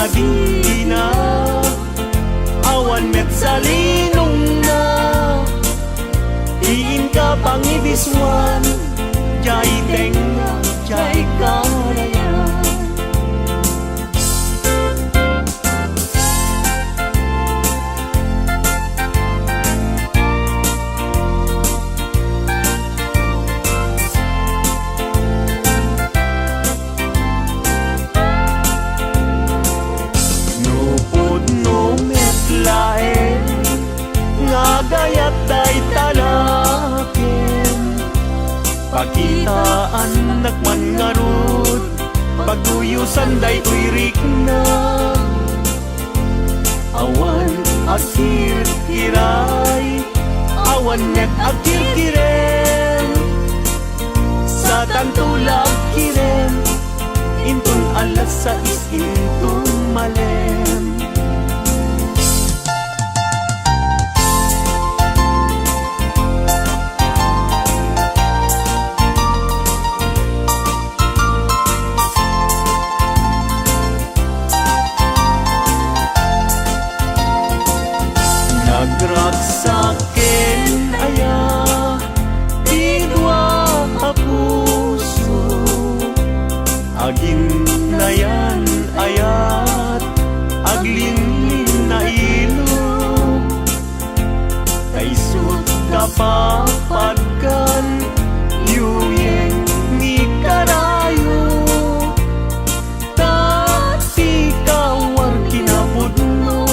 nagina awan met salinong na diin ka pangibiswan jay tenga jay kalayan. Gayat day talakin pakitaan nakman ngarud pagduyusan day tuirik na awan akir kiray awan net akir kiren sa tantulak kiren intun alas sa intun malem. Nagraksakin aya idwa puso agin na yan ayat aglinlin na ilog kaisut kapapagkan yuyeng ni karayo tati kawar kinapudno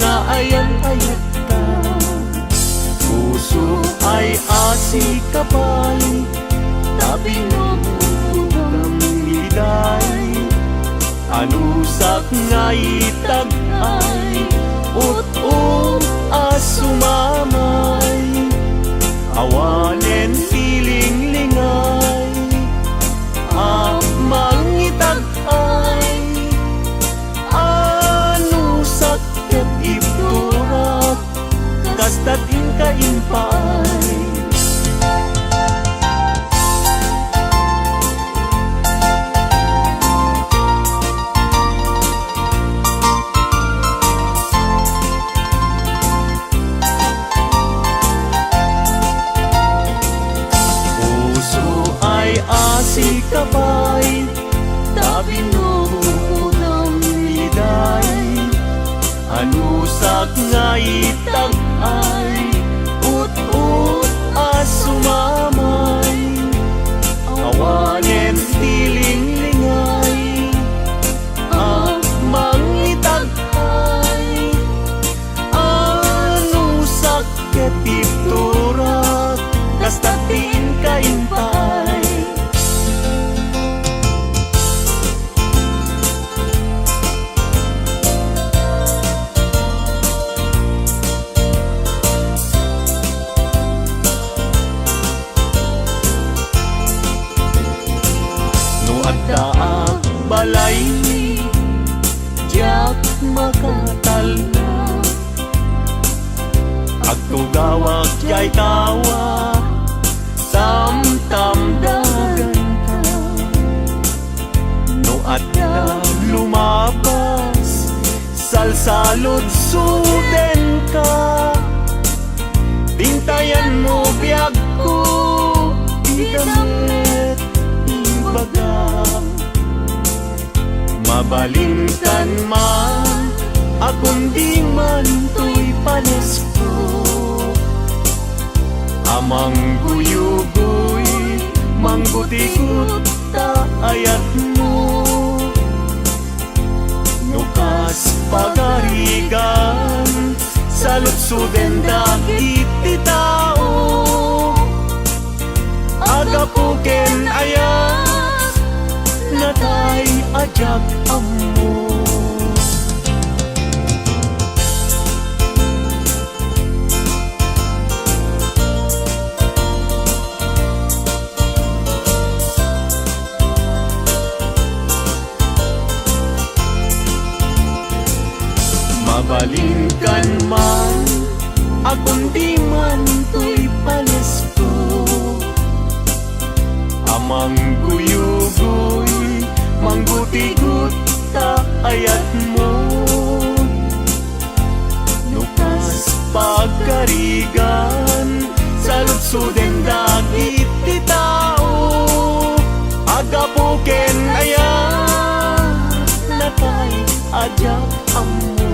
nga ayan-ayat ka puso ay asi kapay tabi ng miday anusak nga itag ay ut-ut asumamay awanen piling lingay mangitag ay anusak ket ipturak kastat inka-impay. Si kapay tabi ng liday anusak nga itag ay ut-ut asumamay awanen tiling lingay mangitag ay anusak ketipturak kastatin kaimpay. Daag balay jak makatal na agtugawag jay tawa tam-tam dagan ka no adda lumabas salsalot suden ka tintayan mo biyag ko idamit ibaga mabalingtan man akong di man to'y panesko amang guyugoy manggutikot ta ayat mo nukas pagarigan sa lutsuden dagit ti tao agapuken ayat natay ajak amo. Mabalingkan man akong di man to'y panesko amang guyugoy mangguti-gut ta ayat suden dagit ti tao, agapuken aya natay ajak ammo.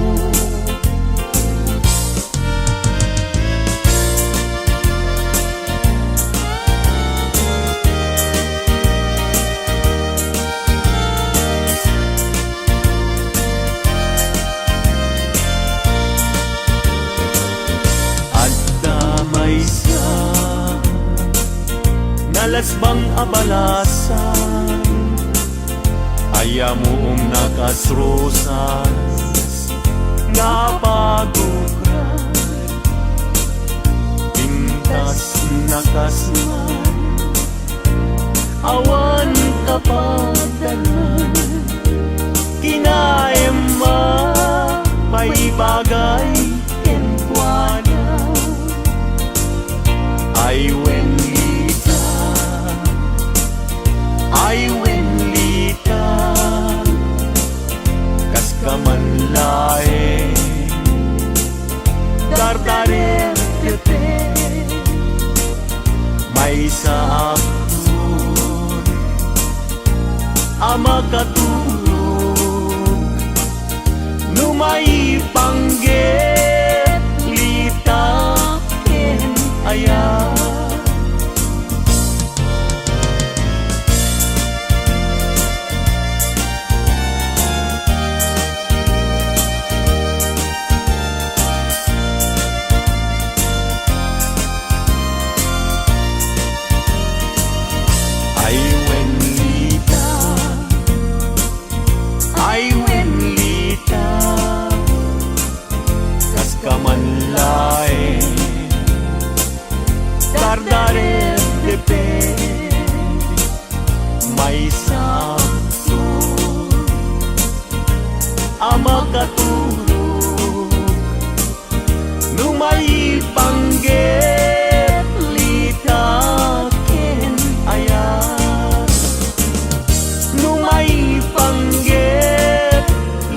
Nalasbang abalasan, ayamoong nakasrosas, napagukran, pintas nakasman, awan kapadalan, kinaema, may bagay kenkwana, ay wenlita, kas kamanlae, dardarer tepe, may saakun, ama katulog, numay pangget, lita ken aya. Kamanlae, dardarer depe, may sabsun, ama katulog, numay pangget, lita ken aya, numay pangget,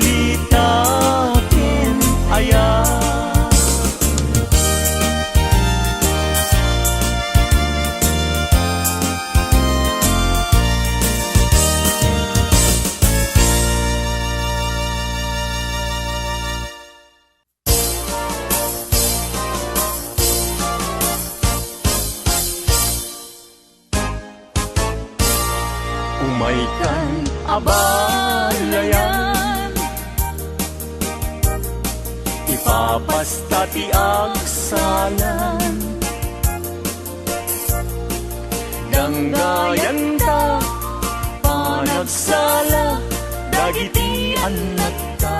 lita ken aya. Umaykan abalayan, ipapasta ti agsalan, danggayan ta panagsala dagiti anak ta,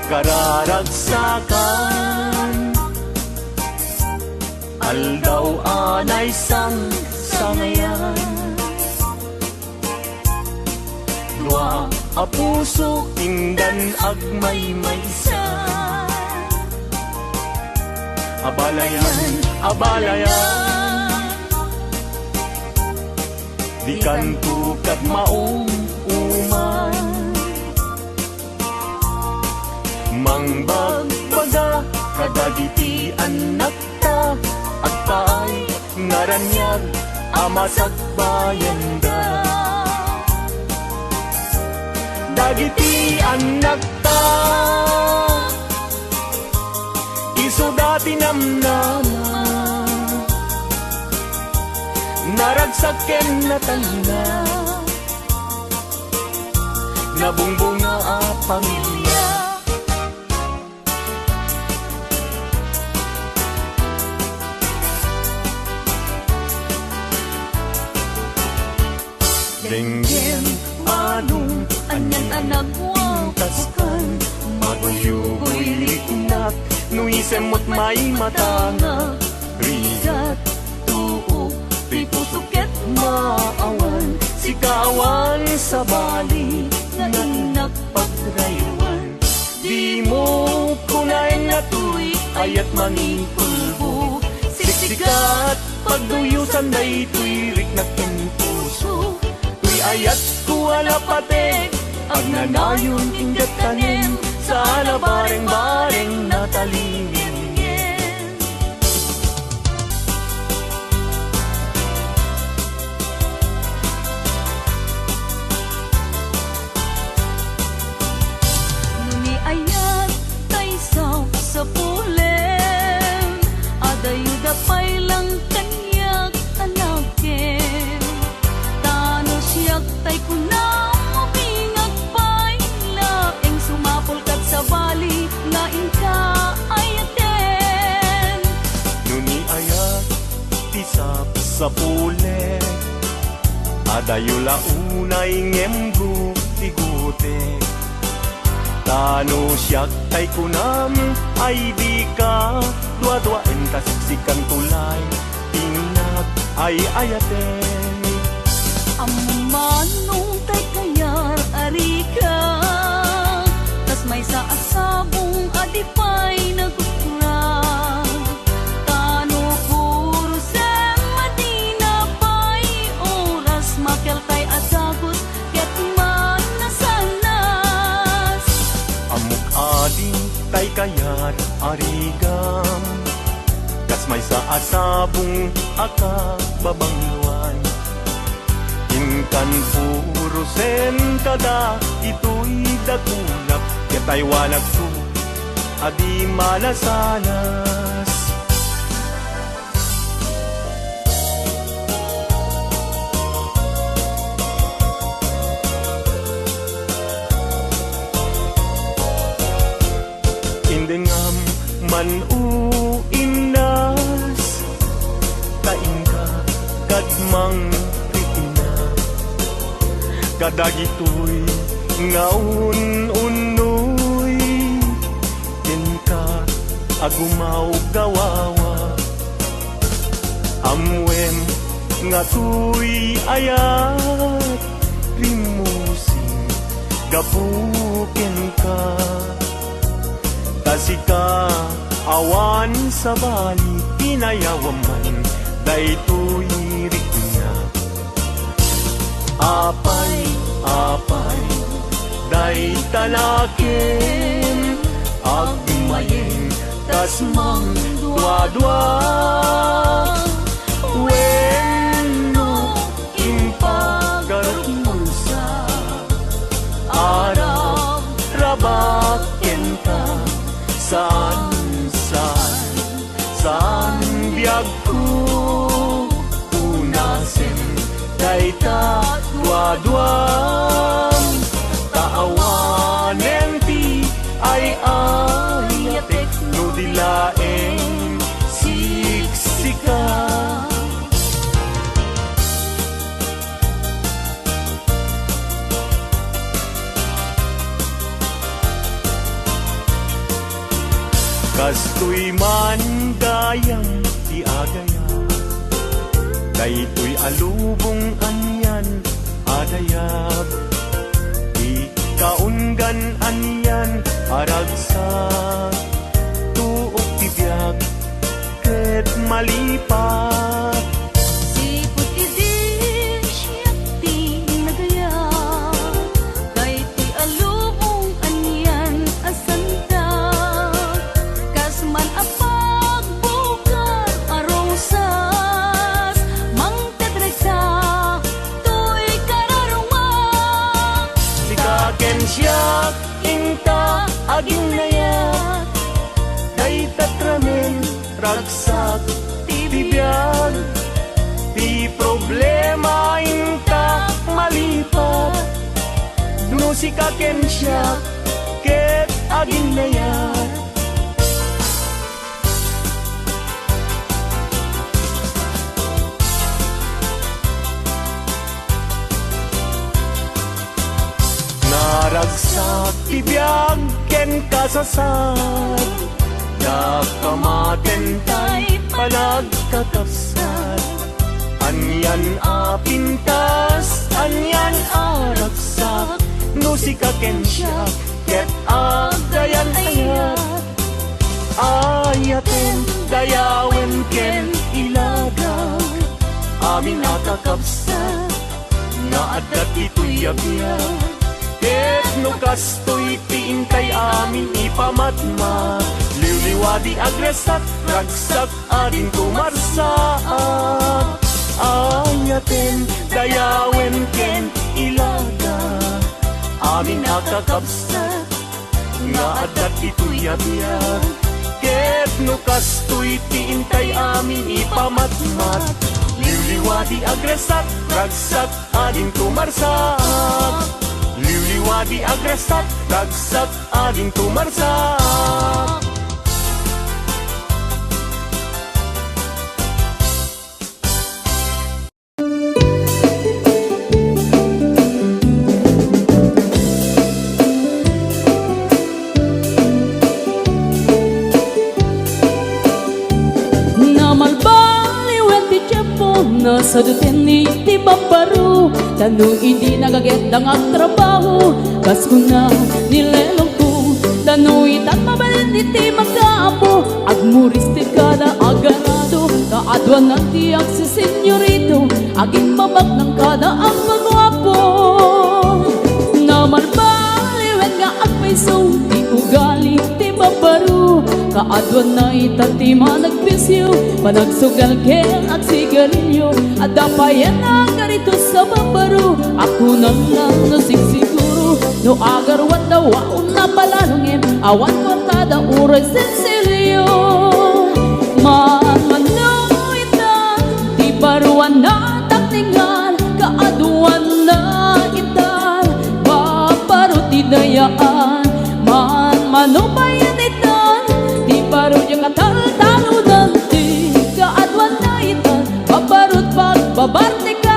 kararagsakan aldaw anay sangayan, dua a puso indan agmaymaysa, abalayan, di kanto kat maong uman, mangbagbaga kadagiti anak ta, at paay naranyag amasagbayan da, dagiti anak ta, iso dati namnama, naragsaken na tanda, nabungbunga a pamilya. Denggen anong anyan anak wakaskan, maguyugoy liknak, nuisemot may matanga, rigat tuo, pipusuket maawan, sikawan sa bali, nga inak pagraywan. Di mo kunain na tuy, ayat manipulbo, siksikat pagduyusan day tuy riknak in puso. Ayat ko alapate, agnanayon ingat tanim, sa ala bareng-bareng natalingin. Adayula unay ngemgu tigute Tano siyak tay kunam ay di ka Dua-duain kasiksikan tulay Tinag ay ayaten Amanong tay kayar arika Tas may sa asabong adipay nagukura Tano puro sa Madina pay oras makel tay asagot ket man nasanas Amuk ading tay kayat arigam Kas may sa asabong akak babangluan Inkan puro sen kada ito'y dakulap Katay wanag to adi malasanas Indengam manuinas Kainka kadmang ritina Kadagitoy ngaun-unoy Inka agumaw gawawa Amwem nga tuy ayat Rimusing gapukin ka Tasika awan sa bali Pinayawaman daytoy riknya Apay, apay Day talakin Agmayeng Tas mang dua-dua Weno Impagarutin sa Arab Rabaken ka Saan biyag ko Unasin Dayta dua-duam Taawanen ti ay ayatek No dilaeng siksika Kastoy man gayang di agaya Daytoy alubong anyan adayab Di kaungan anyan aragsak Tuok tibiyag ket malipat Sipot idin siyak di nagaya Daytoy alubong anyan asanta Kasman apag bukar arosas Mangtedreksa tuy kararumang Likaken siyak inta aging nayat Day tatramen ragsak tibiyag Di problema inta malipat No sikaken siyak ket aging nayat Naragsak tibiyag ken kasasad Nakamaten tay panagkakapsat Anyan apintas, anyan aragsak No sikaken siya ket agayan ayat Ayaten dayawen ken ilaga Amin akakapsat Nga adat ito'y yabiyag Ket no kastoy tiintay amin ipamatma Liwliwadi agresak ragsak ading kumarsaak Ayaten dayawen ken ilaga Amin akakapsat Nga adat ito'y yabiyag Ket no kastoy tiintay amin ipamatmat Liwliwadi agresak ragsak ading kumarsaak Liwliwadi agresak ragsak ading kumarsak sadutin ni ti babaro Tanong hindi nagaget lang ang trabaho Kas ko na nilelong ko Tanong itat mabalin iti magkaapo Agmuris ti kada aganado Kaadwan ng tiyak si senyorito Aging mabag ng kada ang magwapo Namalbaliwen nga agpaiso Di ugali ti babaro Kaadwan na itati managpisyo Panagsugal ken at sigarilyo At dapayan na karito sa babaro Ako na lang nasigsiguro No agarwan na waon na palalungin Awan kortada uray sensilyo Manoitan Di baruan na taktingan Kaaduan na itan Babaro ti dayaan Manubayan itan Di baro yung katal-talo nanti Kaadwan na itan Babarot pagbabarte ka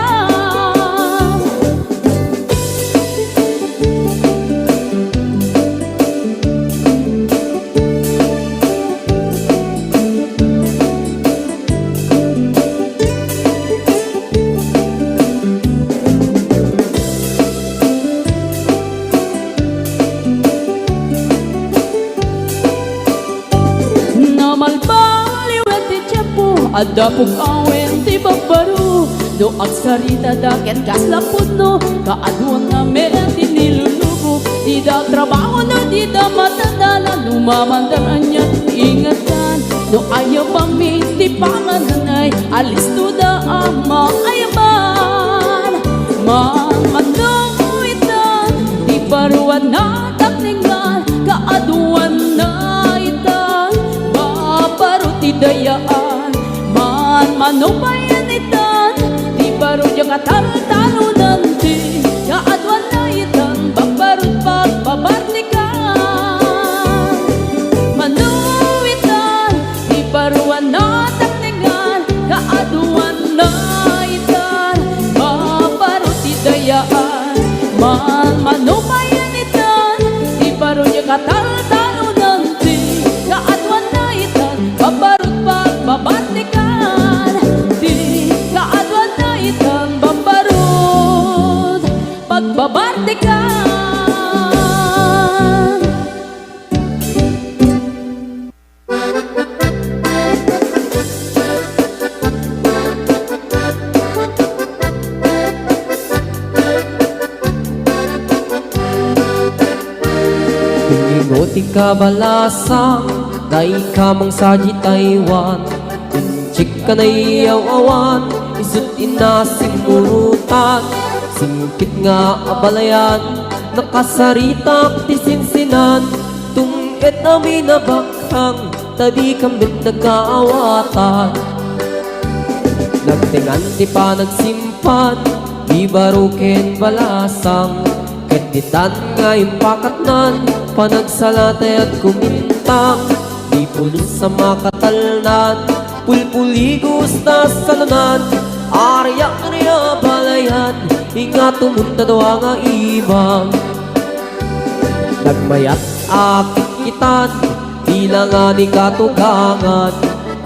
Adapog awen ti babaro Do agsarita daket kaslapod no Kaadwan na meron ti nilulubo Di da trabaho na di da matandala Lumamandaran niya ingatan No ayaw bang ti pangananay Alis to da ama ayaban Manoitan Di baruan na takningan Kaadwan na itan Babaro ti dayaan Manubayan itan Di baro yung katal-talo nanti Kaadwan na itan Babarot pagbabartikan Manuitan Di baruan na takningan Kaadwan na itan Babarot idayaan Manubayan itan Di baro yung katal-talo nanti Kaadwan na itan Babarot pagbabartikan Pagbabartikan Pingingo ti kabalasang Day kamang saji Taiwan Inchik ka na iyaw-awan Isut inasimurutan Singkit nga abalayan Nakasaritak ti sinsinan Tungit amin na bakhang Tadi kambit nagkaawatan Nagtingan ti pa nagsimpan Di baruken balasang Keditan nga impakatnan Panagsalatay at kumintang Di pulos sa makatalnan Pulpuligos na salunan Aryak niya balayan Ingat tumunta daw nga ibang Nagmayat akit kitan Tila nga di katugangan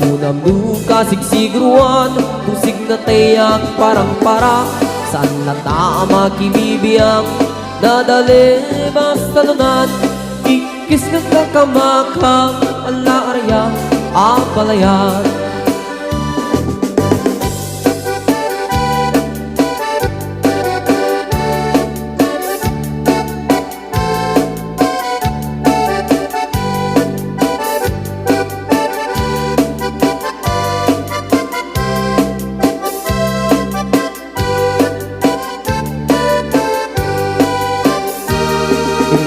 Kunam duka sigsigruan Tusig na tayak parang para Saan lata makibibiyang Nadali basta lunan Ikis ng kakamakang Ala arya apalayan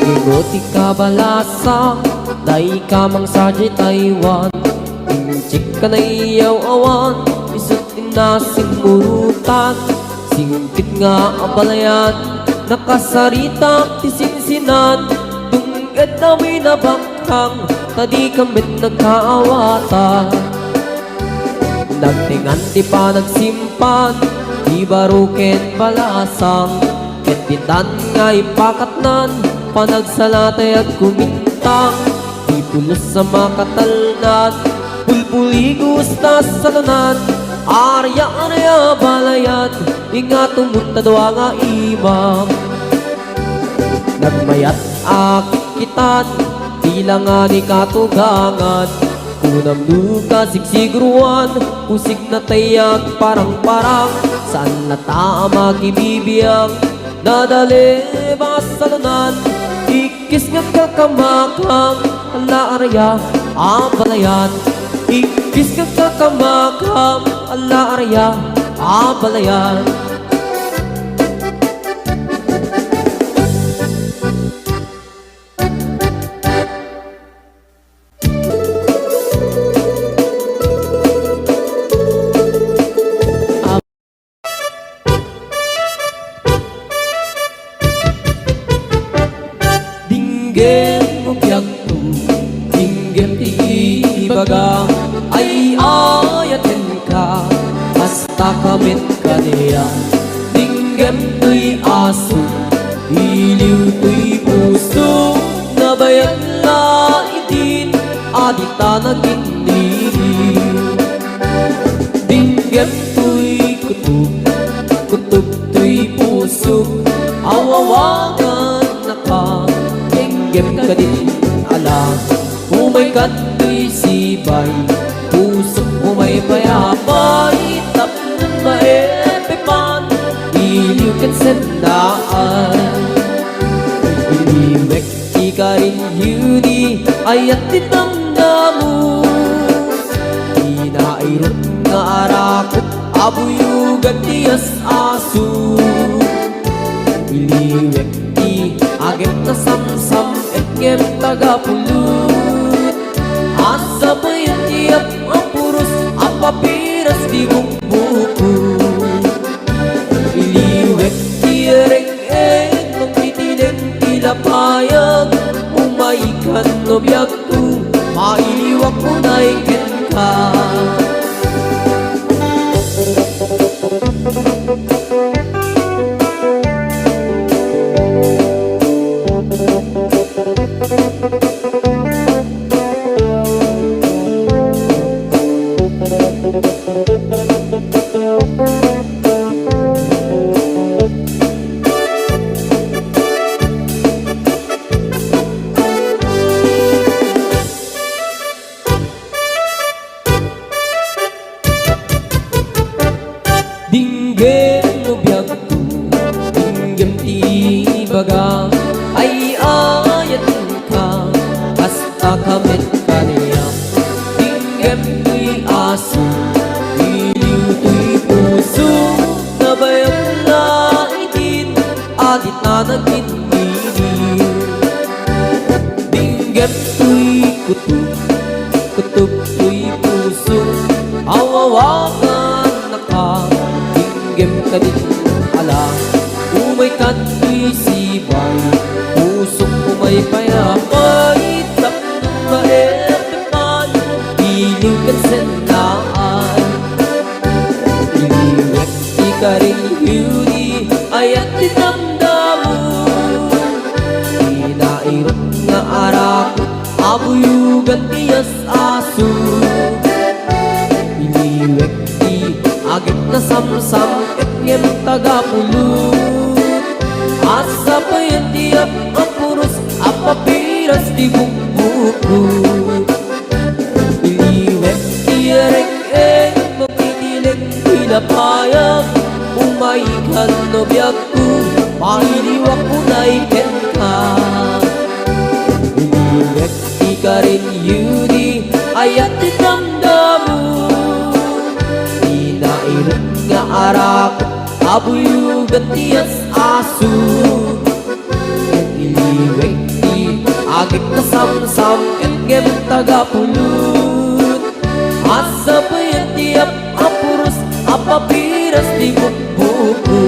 Ingoti kabalasang Day kamang saji Taiwan Inchik ka na iyaw-awan Isut inasimurutan Singkit nga abalayan Nakasaritak ti sinsinan Tunged namin na bakhang Tadi kambit nagkaawatan Nagtingan ti pa nagsimpan Di baruken balasang Keditan nga ipakatnan Panagsalatay at kumintang Di pulos sa makatalnan Pulpuligos na salunan arya balayat, ingat tumunta doa nga imam. Nagmayat akit kitan, tila nga ni katugangan. Kunam duka sigsigruan, usig na tayag parang-parang. Saan na tama kibibiyang, nadali ba salunan. Ikis nga kakamakam, ala arya abalayan. Ikis nga kakamakam, ala arya abalayan. Baga ay ayatin ka, basta kamit ka niya. Dinggem to'y aso, iliw to'y puso, nabayag na itin, adita nagindiliw. Dinggem to'y kutub, kutub to'y puso, awawagan na ka, dinggem ka din alam. Umay kat to'y sibay, pusok umay payapay, tapnan maepepan, iliw kat sendaan. Iliwek di ka rin yuni, ayat tinamdamu. Inairot nga arakot, abuyugan tiyas aso. Iliwek di agem na samsam, etngem tagapulun. Asa pa yung tiyap ang puros, ang papiras di bukbuko. Iliwek tiyareng-eng, magtitiling tilapayag. Umaikan no biyag to, mailiwak mo na ikin ka. Dinggem mo biyag to, dinggem ti baga ay ayatin ka, basta kamit ka niya. Dinggem to'y aso, iliw to'y puso, nabayag na itin, adit na nagindiliw. Dinggem to'y kutub, kutub to'y puso, awawagan na ka, dinggem ka din alam. Umay kat to'y sibay, pusok umay payapay, tapno maepepan, iliw kat sendaan. Iliwek di ka rin yuni, ayat tinamdamu. Inairot nga arakot, abuyugan tiyas aso. Iliwek di agit na samsam, etngem tagapulun. Asa pa yung tiyap ang puros, ang papiras di bukbuko. Iliwek tiyareng-eng, magtitiling tilapayag. Umaikan no biyag ko, mailiwak mo na ikin ka. Iliwek di ka rin yuni, ayat tinamdamu. Inairot nga arakot, abuyugan tiyas aso. Iliwek di agit na samsam, etngem tagapulun. Asa pa yung tiyap ang puros, ang papiras di bukbuko.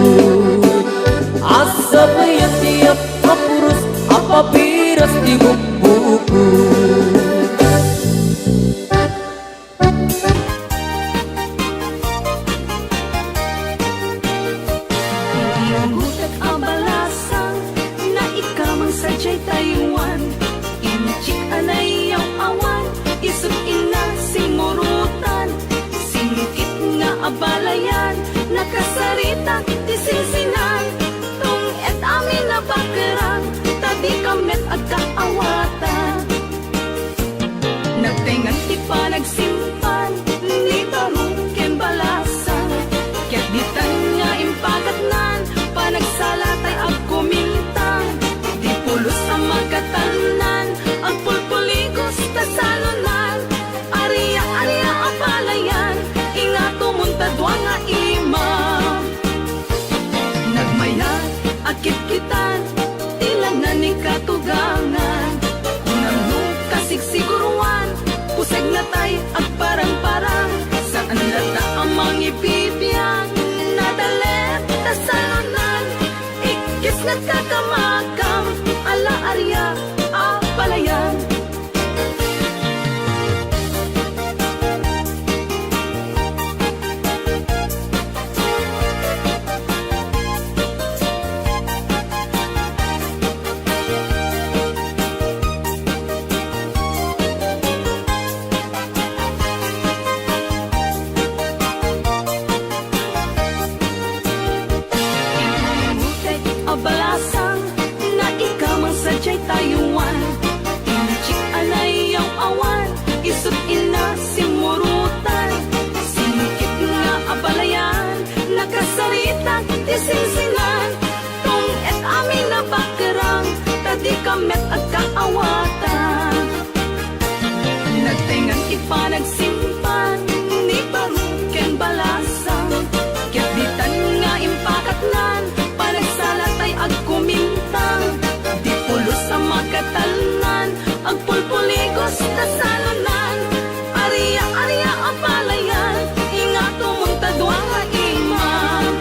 Asa pa yung tiyap ang puros, ang papiras di bukbuko. Gutak abalasan na ikaw ang sadyay Taiwan. Inchik anay ang awan, isog ina simurutan. Singkit nga nagkakamakam, ala arya, palayan. Abalasang na ikaw ang sadyay tayuan, inchik alay ang awan, isut ina simurutan, sinikit nga abalayan, nakasaritang isinsinan, tung et amin na bakerang, tadi kamet at kaawatan. Nagtingan ipanagsimpan, ni baruken balasang, kibitan nga impakatnan, panagsalatay ag kumintang, di pulos sa magkatalnan, ag pulpuligos na salunan, ariya-ariya ang palayan, ingato mong tadwa nga imam.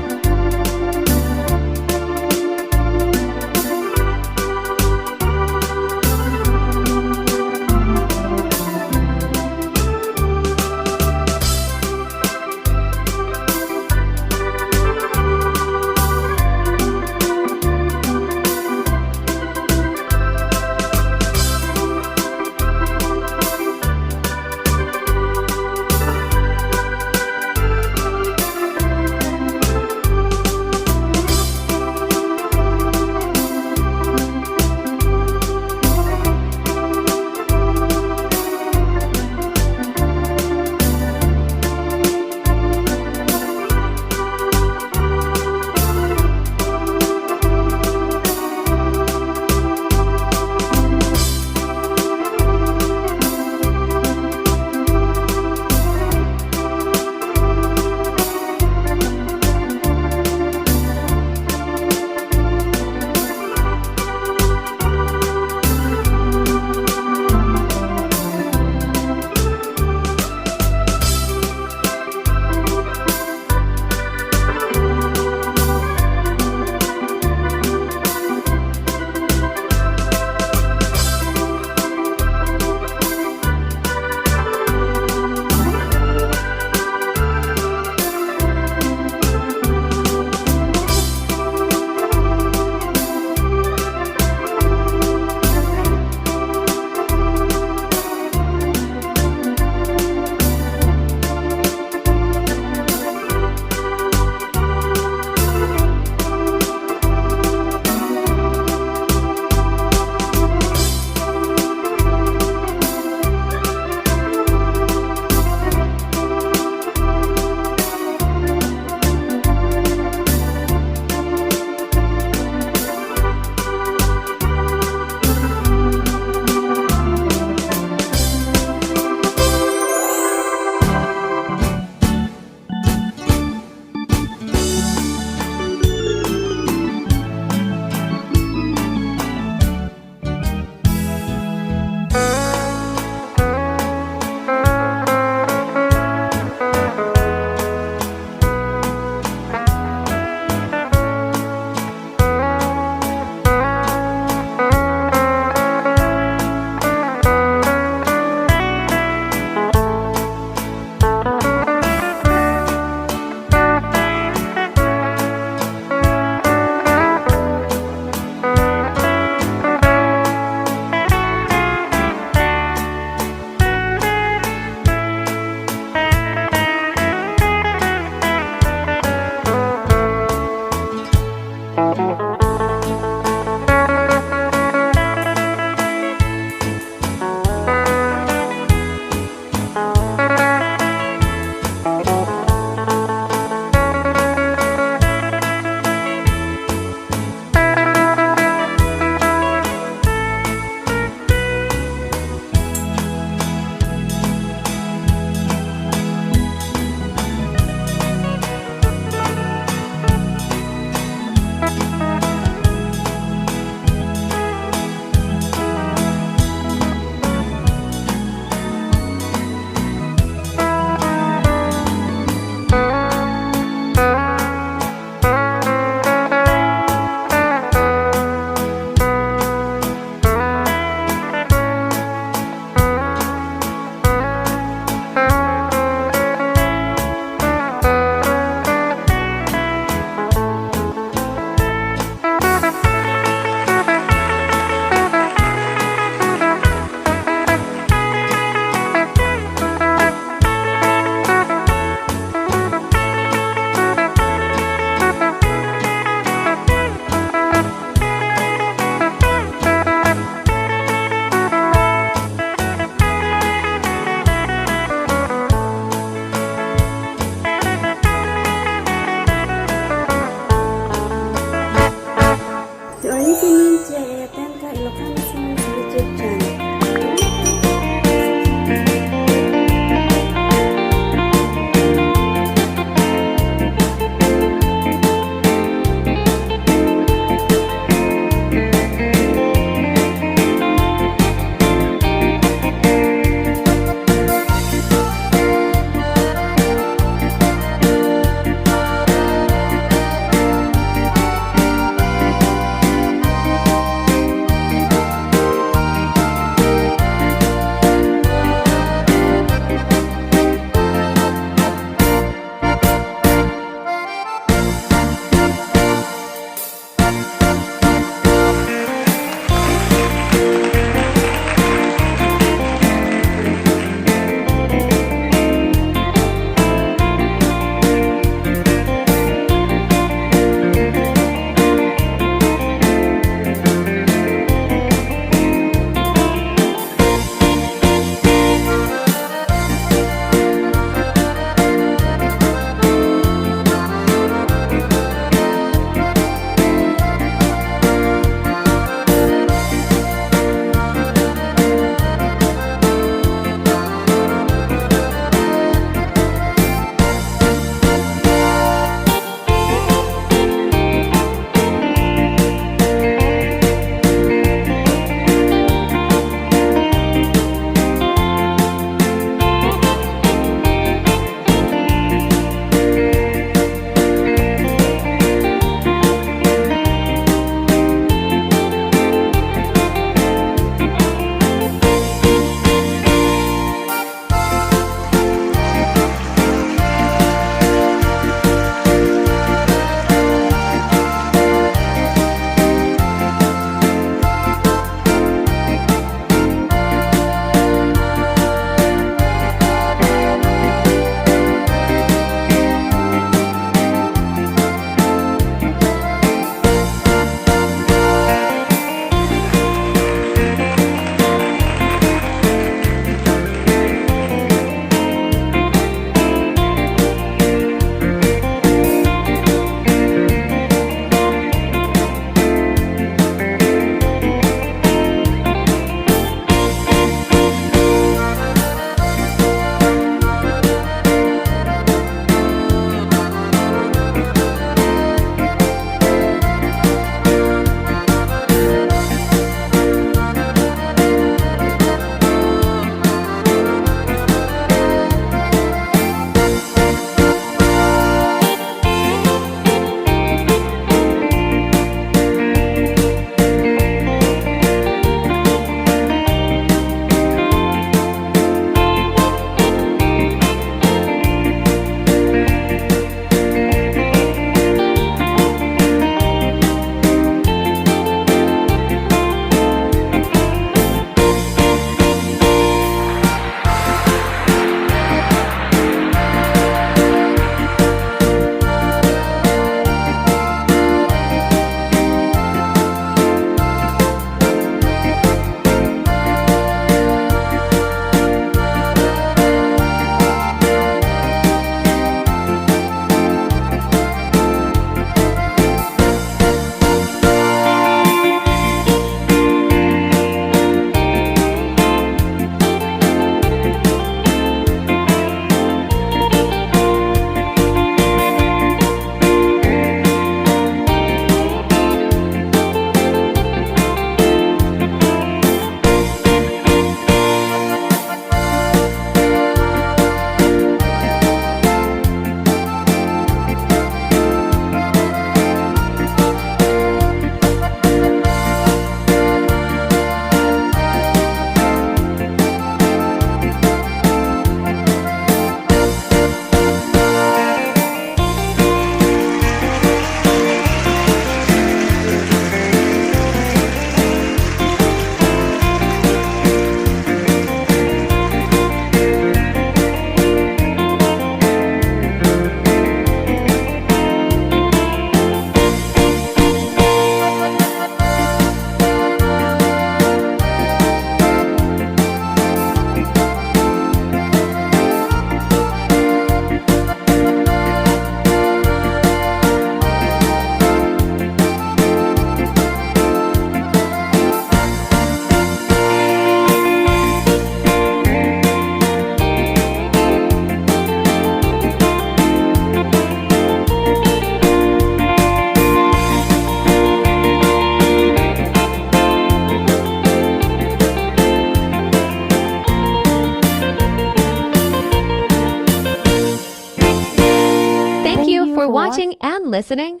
watching and listening.